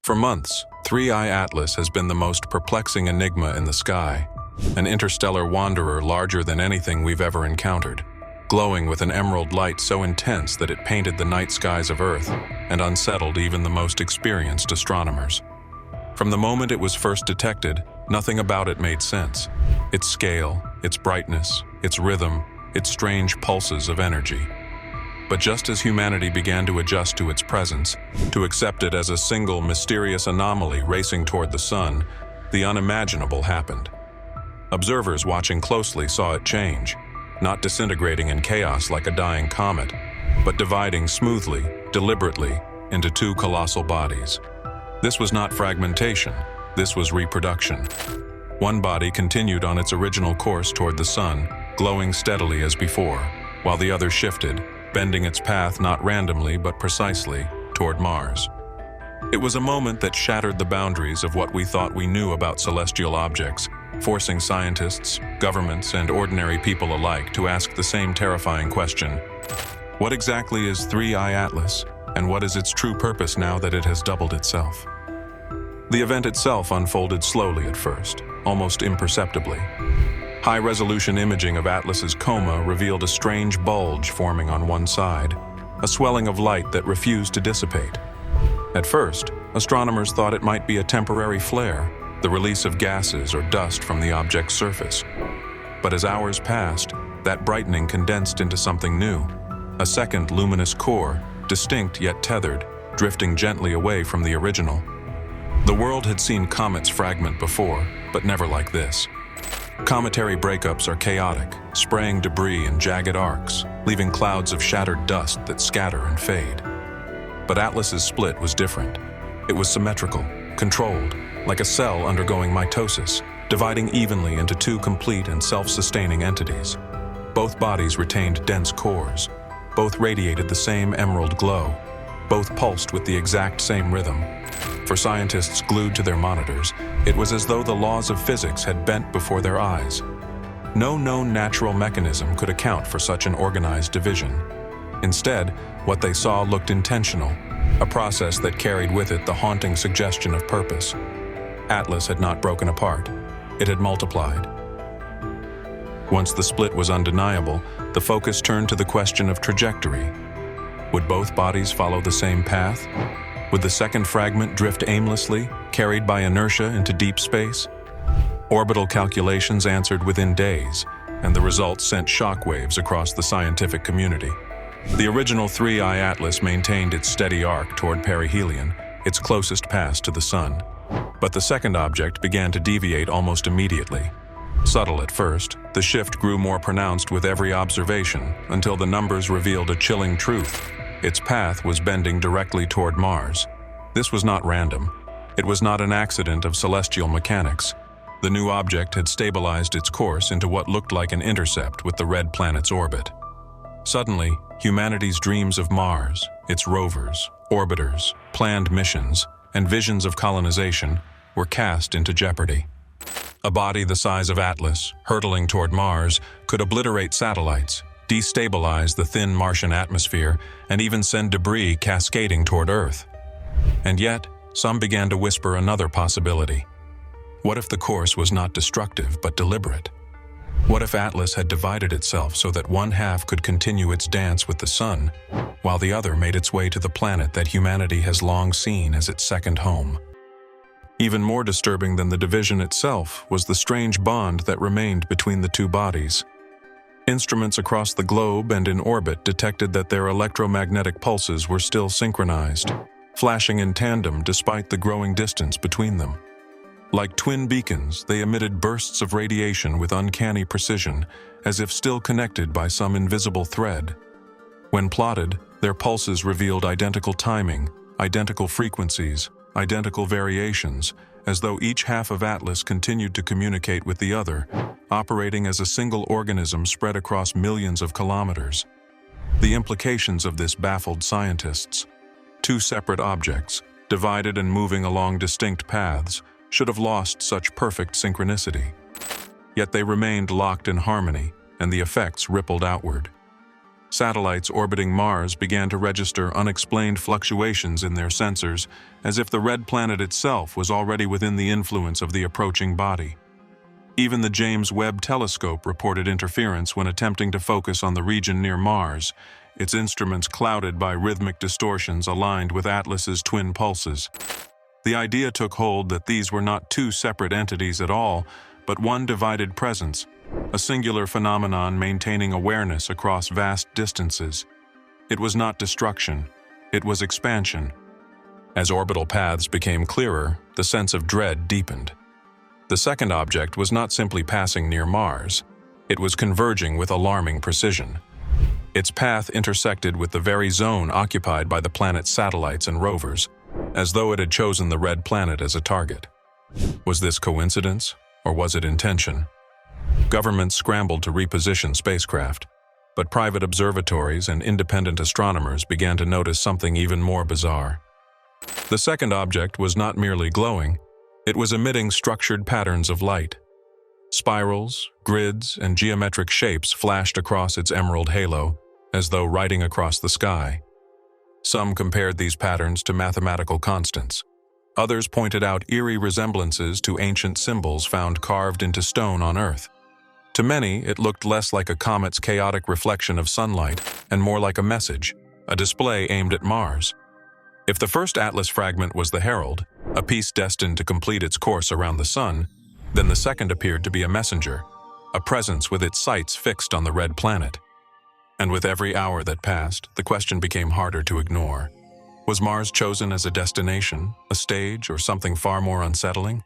For months, 3I Atlas has been the most perplexing enigma in the sky, an interstellar wanderer larger than anything we've ever encountered, glowing with an emerald light so intense that it painted the night skies of Earth and unsettled even the most experienced astronomers. From the moment it was first detected, nothing about it made sense. Its scale, its brightness, its rhythm, its strange pulses of energy. But just as humanity began to adjust to its presence, to accept it as a single mysterious anomaly racing toward the sun, the unimaginable happened. Observers watching closely saw it change, not disintegrating in chaos like a dying comet, but dividing smoothly, deliberately, into two colossal bodies. This was not fragmentation, this was reproduction. One body continued on its original course toward the sun, glowing steadily as before, while the other shifted, bending its path not randomly but precisely toward Mars. It was a moment that shattered the boundaries of what we thought we knew about celestial objects, forcing scientists, governments, and ordinary people alike to ask the same terrifying question: what exactly is 3I Atlas, and what is its true purpose now that it has doubled itself? The event itself unfolded slowly at first, almost imperceptibly. High-resolution imaging of Atlas's coma revealed a strange bulge forming on one side, a swelling of light that refused to dissipate. At first, astronomers thought it might be a temporary flare, the release of gases or dust from the object's surface. But as hours passed, that brightening condensed into something new, a second luminous core, distinct yet tethered, drifting gently away from the original. The world had seen comets fragment before, but never like this. Cometary breakups are chaotic, spraying debris in jagged arcs, leaving clouds of shattered dust that scatter and fade. But Atlas's split was different. It was symmetrical, controlled, like a cell undergoing mitosis, dividing evenly into two complete and self-sustaining entities. Both bodies retained dense cores. Both radiated the same emerald glow. Both pulsed with the exact same rhythm. For scientists glued to their monitors, it was as though the laws of physics had bent before their eyes. No known natural mechanism could account for such an organized division. Instead, what they saw looked intentional, a process that carried with it the haunting suggestion of purpose. Atlas had not broken apart. It had multiplied. Once the split was undeniable, the focus turned to the question of trajectory. Would both bodies follow the same path? Would the second fragment drift aimlessly, carried by inertia into deep space? Orbital calculations answered within days, and the results sent shockwaves across the scientific community. The original 3I Atlas maintained its steady arc toward perihelion, its closest pass to the sun. But the second object began to deviate almost immediately. Subtle at first, the shift grew more pronounced with every observation, until the numbers revealed a chilling truth. Its path was bending directly toward Mars. This was not random. It was not an accident of celestial mechanics. The new object had stabilized its course into what looked like an intercept with the red planet's orbit. Suddenly, humanity's dreams of Mars, its rovers, orbiters, planned missions, and visions of colonization were cast into jeopardy. A body the size of Atlas, hurtling toward Mars, could obliterate satellites, destabilize the thin Martian atmosphere, and even send debris cascading toward Earth. And yet, some began to whisper another possibility. What if the course was not destructive but deliberate? What if Atlas had divided itself so that one half could continue its dance with the sun, while the other made its way to the planet that humanity has long seen as its second home? Even more disturbing than the division itself was the strange bond that remained between the two bodies. Instruments across the globe and in orbit detected that their electromagnetic pulses were still synchronized, flashing in tandem despite the growing distance between them. Like twin beacons, they emitted bursts of radiation with uncanny precision, as if still connected by some invisible thread. When plotted, their pulses revealed identical timing, identical frequencies, identical variations, as though each half of Atlas continued to communicate with the other, operating as a single organism spread across millions of kilometers. The implications of this baffled scientists. Two separate objects, divided and moving along distinct paths, should have lost such perfect synchronicity. Yet they remained locked in harmony, and the effects rippled outward. Satellites orbiting Mars began to register unexplained fluctuations in their sensors, as if the red planet itself was already within the influence of the approaching body. Even the James Webb Telescope reported interference when attempting to focus on the region near Mars, its instruments clouded by rhythmic distortions aligned with Atlas's twin pulses. The idea took hold that these were not two separate entities at all, but one divided presence, a singular phenomenon maintaining awareness across vast distances. It was not destruction, it was expansion. As orbital paths became clearer, the sense of dread deepened. The second object was not simply passing near Mars, it was converging with alarming precision. Its path intersected with the very zone occupied by the planet's satellites and rovers, as though it had chosen the red planet as a target. Was this coincidence, or was it intention? Governments scrambled to reposition spacecraft, but private observatories and independent astronomers began to notice something even more bizarre. The second object was not merely glowing, it was emitting structured patterns of light. Spirals, grids, and geometric shapes flashed across its emerald halo, as though writing across the sky. Some compared these patterns to mathematical constants. Others pointed out eerie resemblances to ancient symbols found carved into stone on Earth. To many, it looked less like a comet's chaotic reflection of sunlight and more like a message, a display aimed at Mars. If the first Atlas fragment was the herald, a piece destined to complete its course around the sun, then the second appeared to be a messenger, a presence with its sights fixed on the red planet. And with every hour that passed, the question became harder to ignore. Was Mars chosen as a destination, a stage, or something far more unsettling?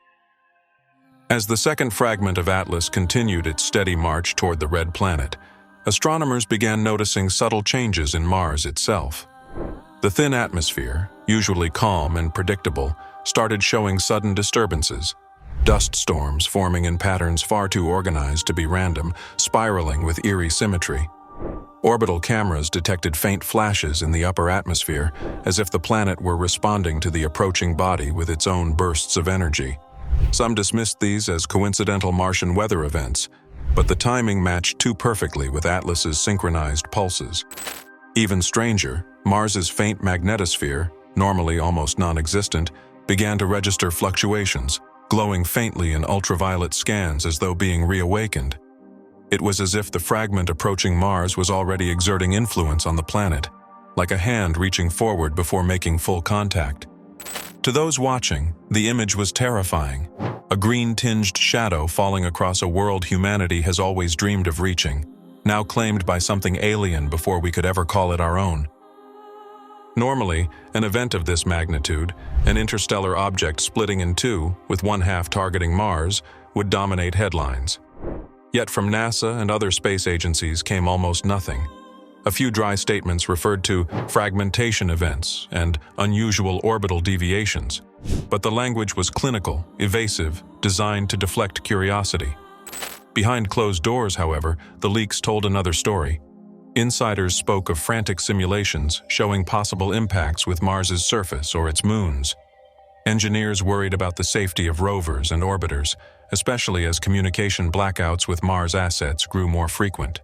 As the second fragment of Atlas continued its steady march toward the red planet, astronomers began noticing subtle changes in Mars itself. The thin atmosphere, usually calm and predictable, started showing sudden disturbances. Dust storms forming in patterns far too organized to be random, spiraling with eerie symmetry. Orbital cameras detected faint flashes in the upper atmosphere, as if the planet were responding to the approaching body with its own bursts of energy. Some dismissed these as coincidental Martian weather events, but the timing matched too perfectly with Atlas's synchronized pulses. Even stranger, Mars's faint magnetosphere, normally almost non-existent, began to register fluctuations, glowing faintly in ultraviolet scans as though being reawakened. It was as if the fragment approaching Mars was already exerting influence on the planet, like a hand reaching forward before making full contact. To those watching, the image was terrifying, a green-tinged shadow falling across a world humanity has always dreamed of reaching, now claimed by something alien before we could ever call it our own. Normally, an event of this magnitude, an interstellar object splitting in two, with one half targeting Mars, would dominate headlines. Yet from NASA and other space agencies came almost nothing. A few dry statements referred to fragmentation events and unusual orbital deviations, but the language was clinical, evasive, designed to deflect curiosity. Behind closed doors, however, the leaks told another story. Insiders spoke of frantic simulations showing possible impacts with Mars's surface or its moons. Engineers worried about the safety of rovers and orbiters, especially as communication blackouts with Mars assets grew more frequent.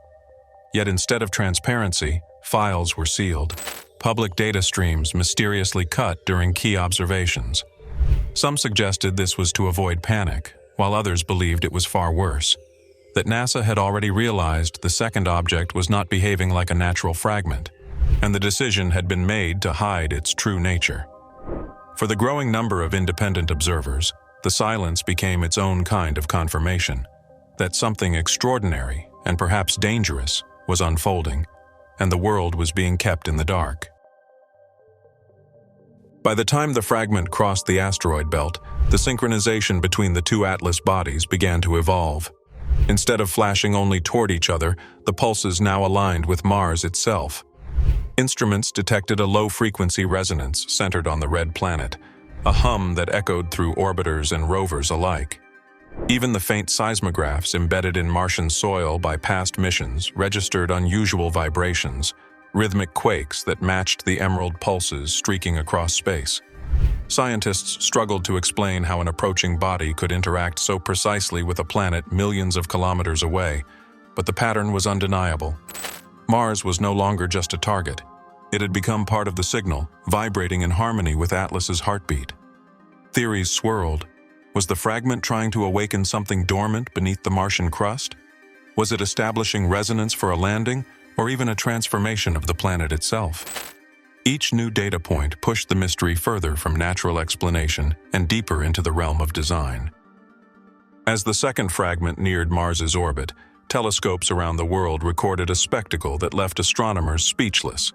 Yet instead of transparency, files were sealed. Public data streams mysteriously cut during key observations. Some suggested this was to avoid panic, while others believed it was far worse, that NASA had already realized the second object was not behaving like a natural fragment, and the decision had been made to hide its true nature. For the growing number of independent observers, the silence became its own kind of confirmation that something extraordinary and perhaps dangerous was unfolding, and the world was being kept in the dark. By the time the fragment crossed the asteroid belt, the synchronization between the two Atlas bodies began to evolve. Instead of flashing only toward each other, the pulses now aligned with Mars itself. Instruments detected a low-frequency resonance centered on the red planet, a hum that echoed through orbiters and rovers alike. Even the faint seismographs embedded in Martian soil by past missions registered unusual vibrations, rhythmic quakes that matched the emerald pulses streaking across space. Scientists struggled to explain how an approaching body could interact so precisely with a planet millions of kilometers away, but the pattern was undeniable. Mars was no longer just a target. It had become part of the signal, vibrating in harmony with Atlas's heartbeat. Theories swirled. Was the fragment trying to awaken something dormant beneath the Martian crust? Was it establishing resonance for a landing, or even a transformation of the planet itself? Each new data point pushed the mystery further from natural explanation and deeper into the realm of design. As the second fragment neared Mars's orbit, telescopes around the world recorded a spectacle that left astronomers speechless.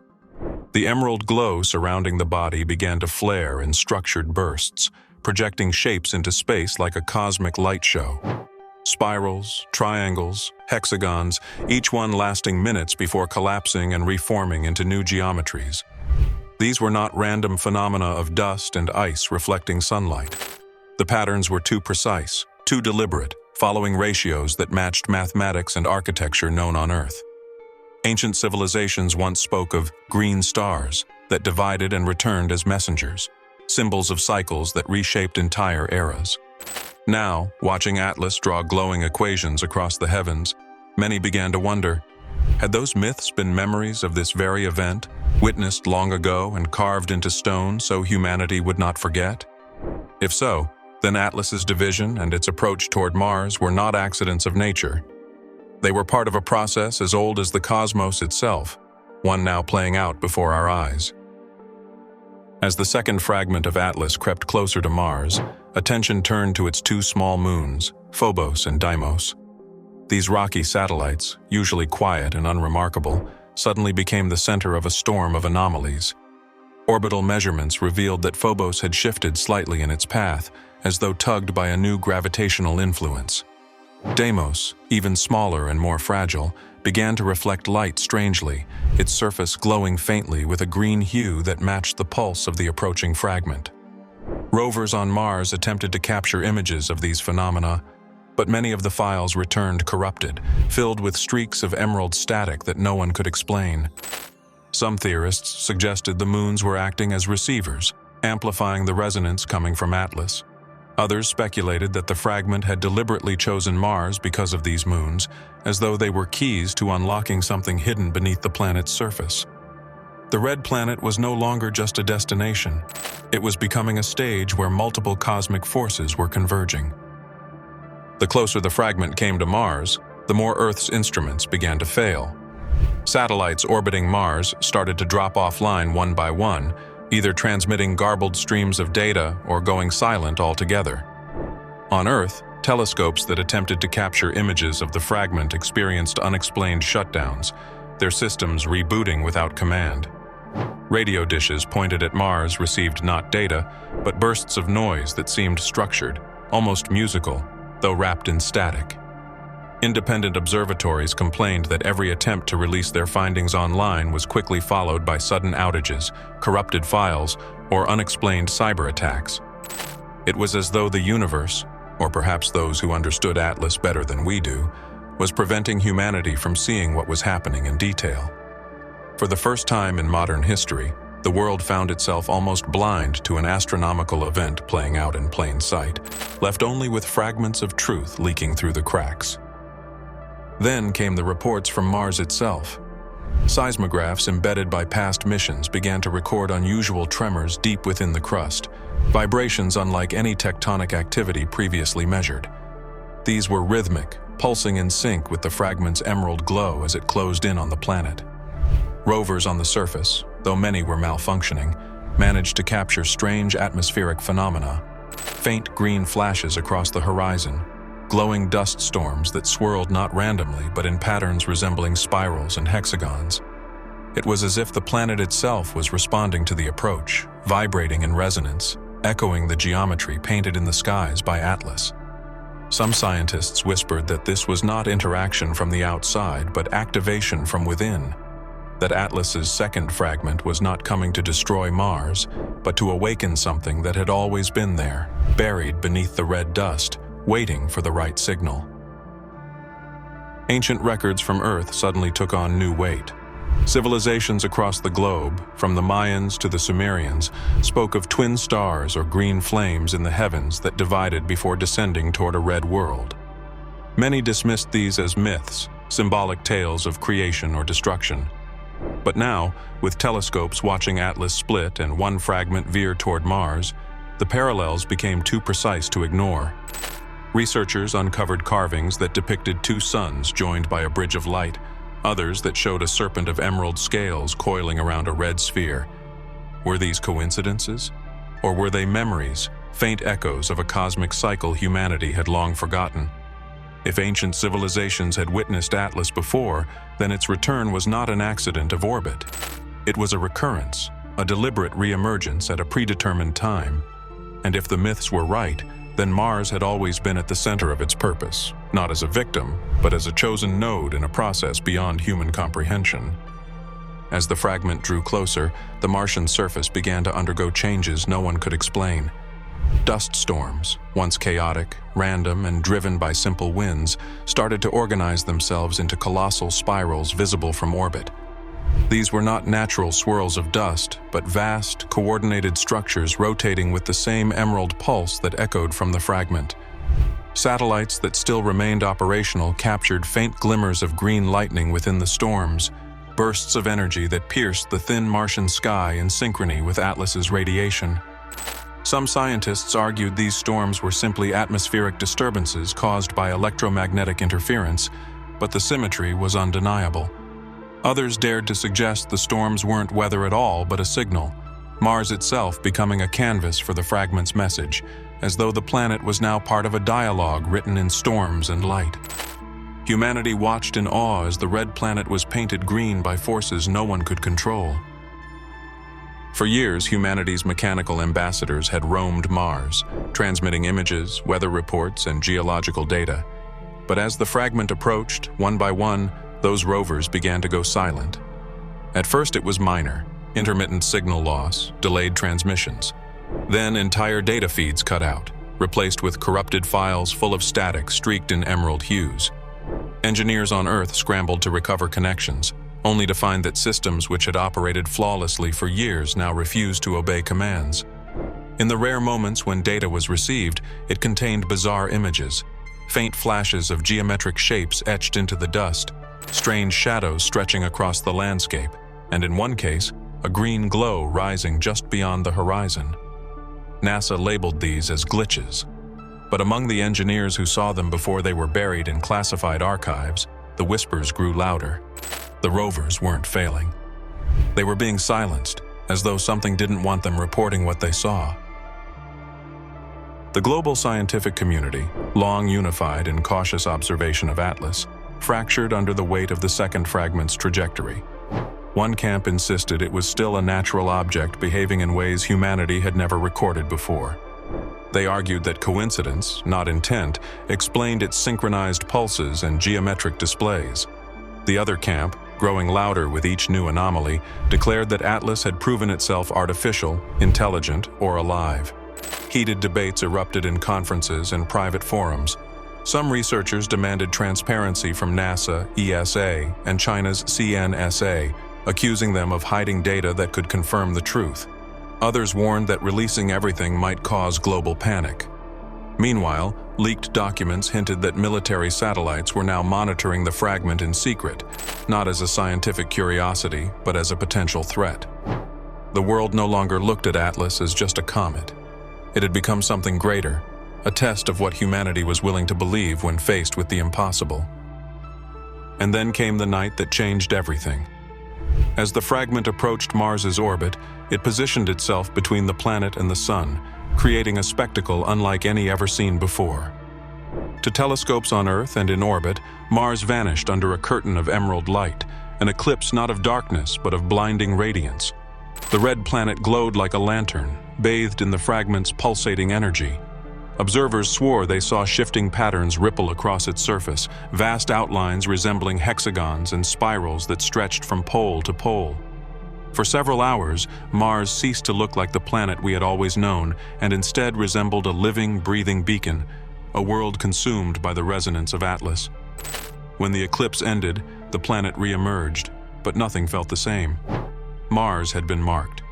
The emerald glow surrounding the body began to flare in structured bursts, projecting shapes into space like a cosmic light show. Spirals, triangles, hexagons, each one lasting minutes before collapsing and reforming into new geometries. These were not random phenomena of dust and ice reflecting sunlight. The patterns were too precise, too deliberate, following ratios that matched mathematics and architecture known on Earth. Ancient civilizations once spoke of green stars that divided and returned as messengers, symbols of cycles that reshaped entire eras. Now, watching Atlas draw glowing equations across the heavens, many began to wonder, had those myths been memories of this very event, witnessed long ago and carved into stone so humanity would not forget? If so, then Atlas's division and its approach toward Mars were not accidents of nature. They were part of a process as old as the cosmos itself, one now playing out before our eyes. As the second fragment of Atlas crept closer to Mars, attention turned to its two small moons, Phobos and Deimos. These rocky satellites, usually quiet and unremarkable, suddenly became the center of a storm of anomalies. Orbital measurements revealed that Phobos had shifted slightly in its path, as though tugged by a new gravitational influence. Deimos, even smaller and more fragile, began to reflect light strangely, its surface glowing faintly with a green hue that matched the pulse of the approaching fragment. Rovers on Mars attempted to capture images of these phenomena, but many of the files returned corrupted, filled with streaks of emerald static that no one could explain. Some theorists suggested the moons were acting as receivers, amplifying the resonance coming from Atlas. Others speculated that the fragment had deliberately chosen Mars because of these moons, as though they were keys to unlocking something hidden beneath the planet's surface. The red planet was no longer just a destination. It was becoming a stage where multiple cosmic forces were converging. The closer the fragment came to Mars, the more Earth's instruments began to fail. Satellites orbiting Mars started to drop offline one by one, either transmitting garbled streams of data or going silent altogether. On Earth, telescopes that attempted to capture images of the fragment experienced unexplained shutdowns, their systems rebooting without command. Radio dishes pointed at Mars received not data, but bursts of noise that seemed structured, almost musical, though wrapped in static. Independent observatories complained that every attempt to release their findings online was quickly followed by sudden outages, corrupted files, or unexplained cyber attacks. It was as though the universe, or perhaps those who understood Atlas better than we do, was preventing humanity from seeing what was happening in detail. For the first time in modern history, the world found itself almost blind to an astronomical event playing out in plain sight, left only with fragments of truth leaking through the cracks. Then came the reports from Mars itself. Seismographs embedded by past missions began to record unusual tremors deep within the crust, vibrations unlike any tectonic activity previously measured. These were rhythmic, pulsing in sync with the fragment's emerald glow as it closed in on the planet. Rovers on the surface, though many were malfunctioning, managed to capture strange atmospheric phenomena, faint green flashes across the horizon, glowing dust storms that swirled not randomly but in patterns resembling spirals and hexagons. It was as if the planet itself was responding to the approach, vibrating in resonance, echoing the geometry painted in the skies by Atlas. Some scientists whispered that this was not interaction from the outside but activation from within, that Atlas's second fragment was not coming to destroy Mars, but to awaken something that had always been there, buried beneath the red dust, waiting for the right signal. Ancient records from Earth suddenly took on new weight. Civilizations across the globe, from the Mayans to the Sumerians, spoke of twin stars or green flames in the heavens that divided before descending toward a red world. Many dismissed these as myths, symbolic tales of creation or destruction. But now, with telescopes watching Atlas split and one fragment veer toward Mars, the parallels became too precise to ignore. Researchers uncovered carvings that depicted two suns joined by a bridge of light, others that showed a serpent of emerald scales coiling around a red sphere. Were these coincidences? Or were they memories, faint echoes of a cosmic cycle humanity had long forgotten? If ancient civilizations had witnessed Atlas before, then its return was not an accident of orbit. It was a recurrence, a deliberate reemergence at a predetermined time. And if the myths were right, then Mars had always been at the center of its purpose, not as a victim, but as a chosen node in a process beyond human comprehension. As the fragment drew closer, the Martian surface began to undergo changes no one could explain. Dust storms, once chaotic, random, and driven by simple winds, started to organize themselves into colossal spirals visible from orbit. These were not natural swirls of dust, but vast, coordinated structures rotating with the same emerald pulse that echoed from the fragment. Satellites that still remained operational captured faint glimmers of green lightning within the storms, bursts of energy that pierced the thin Martian sky in synchrony with Atlas's radiation. Some scientists argued these storms were simply atmospheric disturbances caused by electromagnetic interference, but the symmetry was undeniable. Others dared to suggest the storms weren't weather at all but a signal, Mars itself becoming a canvas for the fragment's message, as though the planet was now part of a dialogue written in storms and light. Humanity watched in awe as the red planet was painted green by forces no one could control. For years, humanity's mechanical ambassadors had roamed Mars, transmitting images, weather reports, and geological data. But as the fragment approached, one by one, those rovers began to go silent. At first it was minor, intermittent signal loss, delayed transmissions. Then entire data feeds cut out, replaced with corrupted files full of static streaked in emerald hues. Engineers on Earth scrambled to recover connections, only to find that systems which had operated flawlessly for years now refused to obey commands. In the rare moments when data was received, it contained bizarre images, faint flashes of geometric shapes etched into the dust, strange shadows stretching across the landscape, and in one case, a green glow rising just beyond the horizon. NASA labeled these as glitches. But among the engineers who saw them before they were buried in classified archives, the whispers grew louder. The rovers weren't failing. They were being silenced, as though something didn't want them reporting what they saw. The global scientific community, long unified in cautious observation of Atlas, fractured under the weight of the second fragment's trajectory. One camp insisted it was still a natural object behaving in ways humanity had never recorded before. They argued that coincidence, not intent, explained its synchronized pulses and geometric displays. The other camp, growing louder with each new anomaly, declared that Atlas had proven itself artificial, intelligent, or alive. Heated debates erupted in conferences and private forums. Some researchers demanded transparency from NASA, ESA, and China's CNSA, accusing them of hiding data that could confirm the truth. Others warned that releasing everything might cause global panic. Meanwhile, leaked documents hinted that military satellites were now monitoring the fragment in secret, not as a scientific curiosity, but as a potential threat. The world no longer looked at Atlas as just a comet. It had become something greater, a test of what humanity was willing to believe when faced with the impossible. And then came the night that changed everything. As the fragment approached Mars's orbit, it positioned itself between the planet and the sun, creating a spectacle unlike any ever seen before. To telescopes on Earth and in orbit, Mars vanished under a curtain of emerald light, an eclipse not of darkness but of blinding radiance. The red planet glowed like a lantern, bathed in the fragment's pulsating energy. Observers swore they saw shifting patterns ripple across its surface, vast outlines resembling hexagons and spirals that stretched from pole to pole. For several hours, Mars ceased to look like the planet we had always known and instead resembled a living, breathing beacon, a world consumed by the resonance of Atlas. When the eclipse ended, the planet re-emerged, but nothing felt the same. Mars had been marked,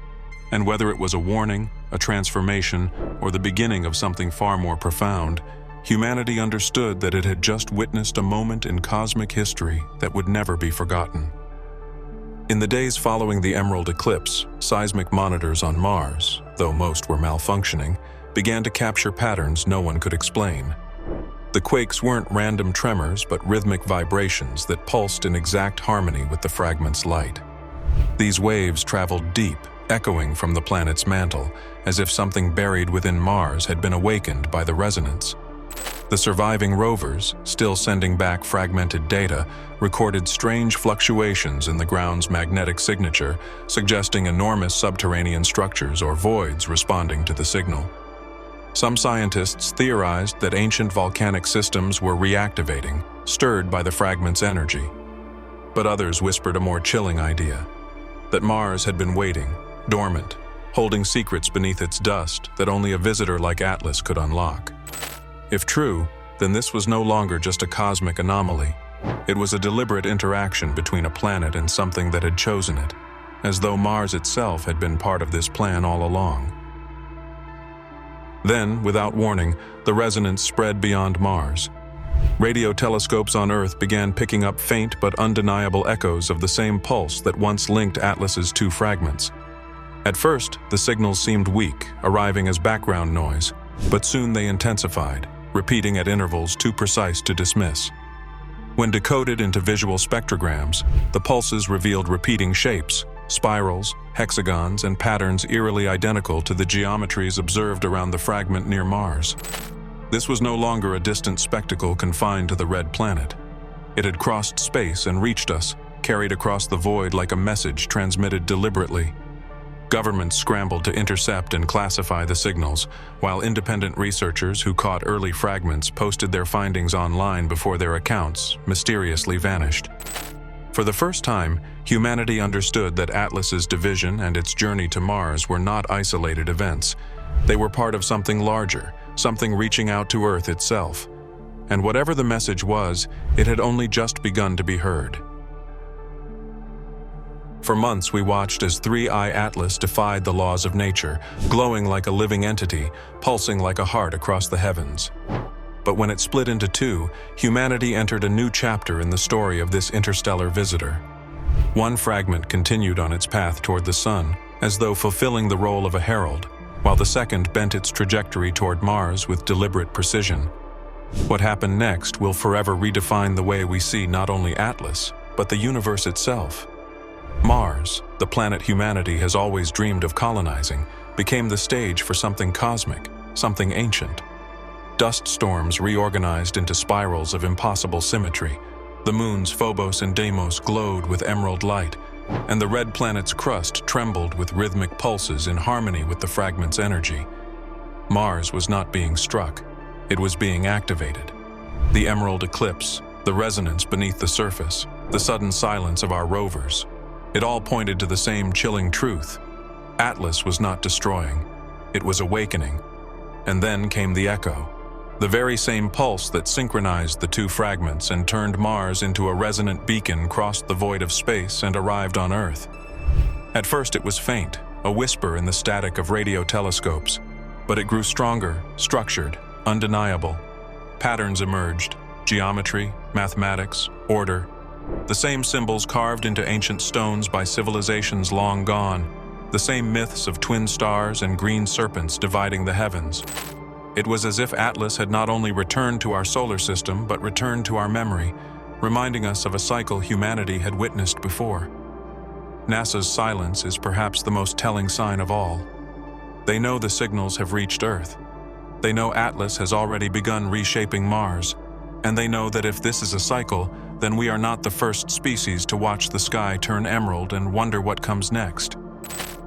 and whether it was a warning, a transformation, or the beginning of something far more profound, humanity understood that it had just witnessed a moment in cosmic history that would never be forgotten. In the days following the Emerald eclipse, seismic monitors on Mars, though most were malfunctioning, began to capture patterns no one could explain. The quakes weren't random tremors, but rhythmic vibrations that pulsed in exact harmony with the fragment's light. These waves traveled deep, echoing from the planet's mantle, as if something buried within Mars had been awakened by the resonance. The surviving rovers, still sending back fragmented data, recorded strange fluctuations in the ground's magnetic signature, suggesting enormous subterranean structures or voids responding to the signal. Some scientists theorized that ancient volcanic systems were reactivating, stirred by the fragment's energy. But others whispered a more chilling idea: that Mars had been waiting, dormant, holding secrets beneath its dust that only a visitor like Atlas could unlock. If true, then this was no longer just a cosmic anomaly. It was a deliberate interaction between a planet and something that had chosen it, as though Mars itself had been part of this plan all along. Then, without warning, the resonance spread beyond Mars. Radio telescopes on Earth began picking up faint but undeniable echoes of the same pulse that once linked Atlas's two fragments. At first, the signals seemed weak, arriving as background noise, but soon they intensified, repeating at intervals too precise to dismiss. When decoded into visual spectrograms, the pulses revealed repeating shapes, spirals, hexagons, and patterns eerily identical to the geometries observed around the fragment near Mars. This was no longer a distant spectacle confined to the red planet. It had crossed space and reached us, carried across the void like a message transmitted deliberately. Governments scrambled to intercept and classify the signals, while independent researchers who caught early fragments posted their findings online before their accounts mysteriously vanished. For the first time, humanity understood that Atlas's division and its journey to Mars were not isolated events. They were part of something larger, something reaching out to Earth itself. And whatever the message was, it had only just begun to be heard. For months we watched as 3i Atlas defied the laws of nature, glowing like a living entity, pulsing like a heart across the heavens. But when it split into two, humanity entered a new chapter in the story of this interstellar visitor. One fragment continued on its path toward the sun, as though fulfilling the role of a herald, while the second bent its trajectory toward Mars with deliberate precision. What happened next will forever redefine the way we see not only Atlas, but the universe itself. Mars, the planet humanity has always dreamed of colonizing, became the stage for something cosmic, something ancient. Dust storms reorganized into spirals of impossible symmetry. The moons Phobos and Deimos glowed with emerald light, and the red planet's crust trembled with rhythmic pulses in harmony with the fragment's energy. Mars was not being struck, it was being activated. The emerald eclipse, the resonance beneath the surface, the sudden silence of our rovers. It all pointed to the same chilling truth. Atlas was not destroying, it was awakening. And then came the echo. The very same pulse that synchronized the two fragments and turned Mars into a resonant beacon crossed the void of space and arrived on Earth. At first it was faint, a whisper in the static of radio telescopes, but it grew stronger, structured, undeniable. Patterns emerged: geometry, mathematics, order. The same symbols carved into ancient stones by civilizations long gone, the same myths of twin stars and green serpents dividing the heavens. It was as if Atlas had not only returned to our solar system, but returned to our memory, reminding us of a cycle humanity had witnessed before. NASA's silence is perhaps the most telling sign of all. They know the signals have reached Earth. They know Atlas has already begun reshaping Mars, and they know that if this is a cycle, then we are not the first species to watch the sky turn emerald and wonder what comes next.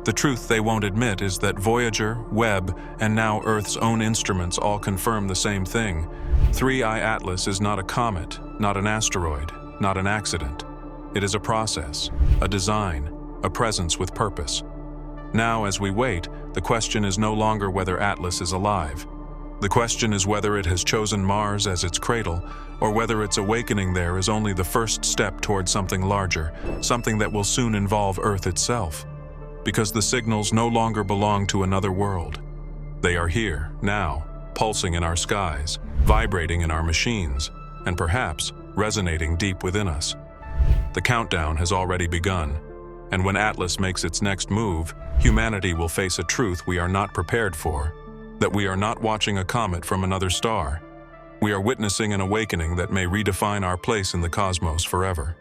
The truth they won't admit is that Voyager, Webb, and now Earth's own instruments all confirm the same thing. 3i Atlas is not a comet, not an asteroid, not an accident. It is a process, a design, a presence with purpose. Now, as we wait, the question is no longer whether Atlas is alive. The question is whether it has chosen Mars as its cradle, or whether its awakening there is only the first step toward something larger, something that will soon involve Earth itself. Because the signals no longer belong to another world. They are here, now, pulsing in our skies, vibrating in our machines, and perhaps resonating deep within us. The countdown has already begun, and when Atlas makes its next move, humanity will face a truth we are not prepared for, that we are not watching a comet from another star. We are witnessing an awakening that may redefine our place in the cosmos forever.